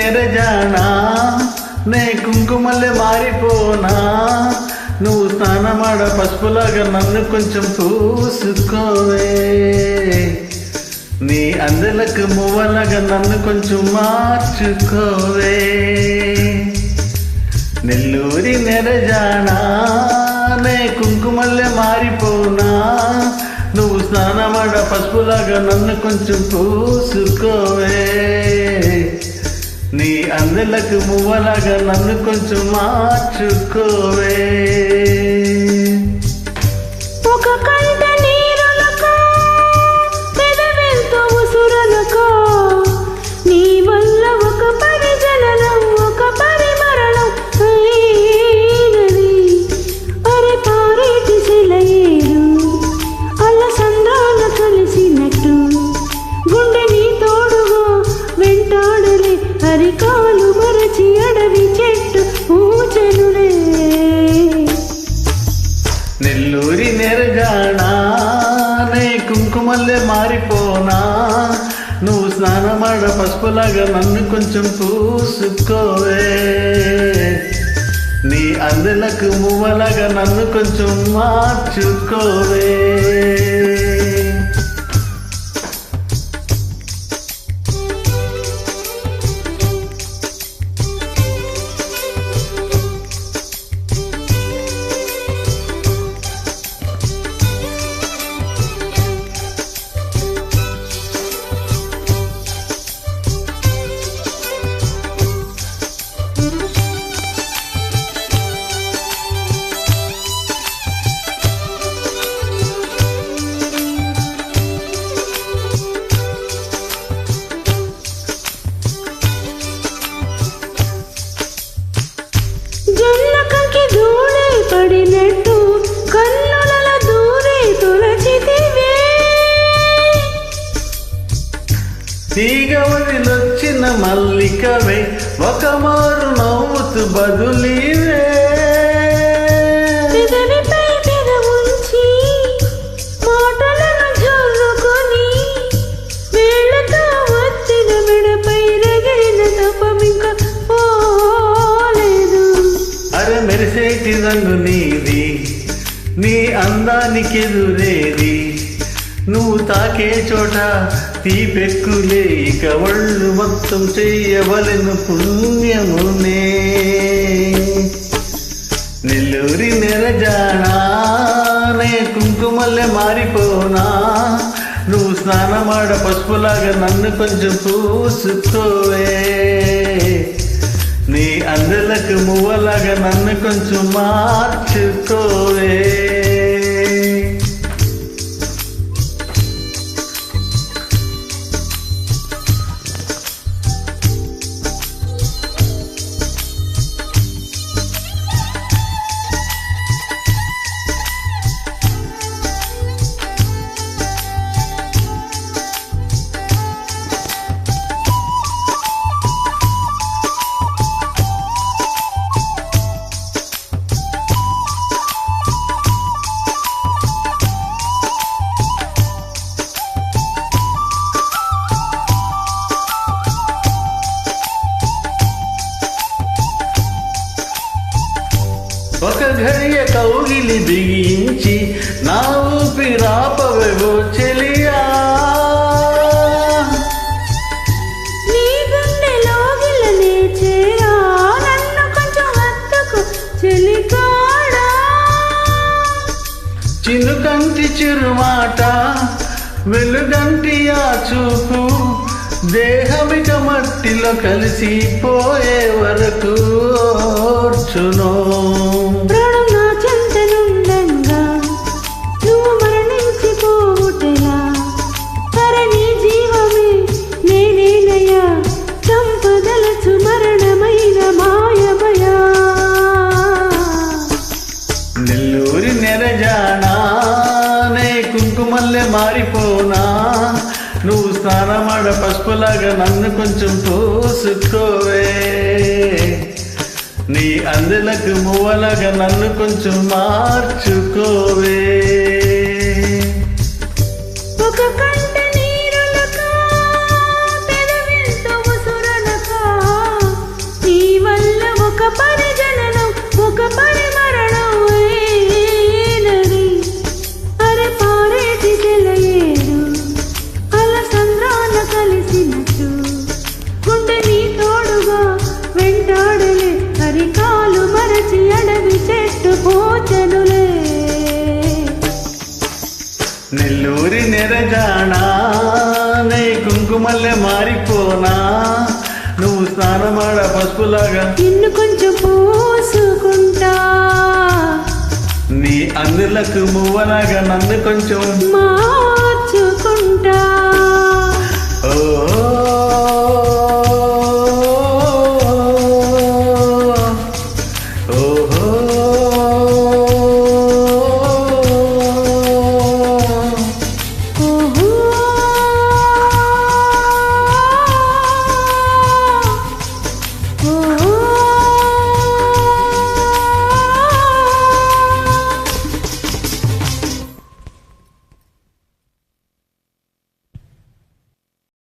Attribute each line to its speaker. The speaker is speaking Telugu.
Speaker 1: నెరజానా నే కుంకుమల్లె మారిపోనా నువ్వు స్నానమాడ పసుపులాగా నన్ను కొంచెం పూసుకోవే నీ అందలకు మువ్వలాగా నన్ను కొంచెం మార్చుకోవే నెల్లూరి నెరజానా నే కుంకుమల్లె మారిపోనా నువ్వు స్నానమాడ పసుపులాగా నన్ను కొంచెం పూసుకోవే నీ అందలకు మువ్వలాగా నన్ను కొంచెం మార్చుకోవే
Speaker 2: ఒక కంట నీరులకో పెదవెంతో ఉసురలకో నీ వల్ల ఒక పరిజలనం ఒక పరిమరణం అయినది అరే పారేటి సెలయేరు అల్ల సంద్రాన కలిసినట్టు గుండె నీ తోడుగా వెంటాడలే అరికాలు మరచి అడవి చెట్టు పూచెనులే
Speaker 1: నెల్లూరి నెరజానా నే కుంకుమల్లె మారిపోనా నువ్వు స్నానమాడ పసుపులాగా నన్ను కొంచెం పూసుకోవే నీ అందలకు మువ్వలాగా నన్ను కొంచెం మార్చుకోవే
Speaker 2: జొన్నకంకి ధూళై పడినట్టు కన్నుల దూరై తొలచితివే
Speaker 1: తీగ వదిలొచ్చిన మల్లికవే ఒక మారు నవ్వుతూ బదులీవే
Speaker 2: పెదవిపై పెదవుంచి మాటలను జల్లుకొని వేళ్ళతో వచ్చిన మెడపై రగిలిన తపమిక పోలేదు
Speaker 1: అరే మెరిసేటి రంగు నీది నీ అందానికి ఎదురేది నువ్వు తాకే చోట తీపెక్కులే ఇక ఒళ్ళు మొత్తం చెయ్యవలెను పుణ్యమునే నెల్లూరి నెరజానా నే కుంకుమల్లె మారిపోనా నువ్వు స్నానమాడ పసుపులాగా నన్ను కొంచెం పూసుకోవే నీ అందలకు మువ్వలాగా నన్ను కొంచెం మార్చుకోవే ఒక ఘడియ కౌగిలి బిగించి నా ఊపిరాపవేవో చెలియా
Speaker 2: నీ గుండెలోగిలనే చేరా నన్ను కొంచెం హత్తుకు చెలికాడా
Speaker 1: చినుకంటి చిరుమాట వెలుగంటి ఆ చూపు దేహమిక మట్టిలో కలిసిపోయే వరకు ఓర్చును
Speaker 2: ప్రాణం నా చెంతనుండంగా నువ్వు మరణించిపోవుటలా అరే నీ జీవమే నేనేనయ్యా చంపదలచు మరణమైన మాయమయా
Speaker 1: నెల్లూరి నెరజానా నే కుంకుమల్లె మారిపోనా నువ్వు స్నానమాడ పసుపులాగా నన్ను కొంచెం పూసుకోవే నీ అందలకు మువ్వలాగా నన్ను కొంచెం మార్చుకోవే
Speaker 2: ఒక కంట నీరులకా పెదవెంతో ఉసురలకా పని జననం ఒక పని మరణం అయినది. అరే పారేటి తెలయేరు అలసంద్రాన కలిసినట్టు గుండె నీ తోడుగా వెంటాడలే. అరికాలు మరచి అడవి చెట్టు పోచెనులే.
Speaker 1: నెల్లూరి నెరజానా నే కుంకుమల్లె మారిపోనా, నువ్వు స్నానమాడ పసుపులాగా
Speaker 2: నిన్ను కొంచెం పూసుకుంటా.
Speaker 1: నీ అందులకు మువ్వలాగా నన్ను కొంచెం
Speaker 2: మారుస్తా.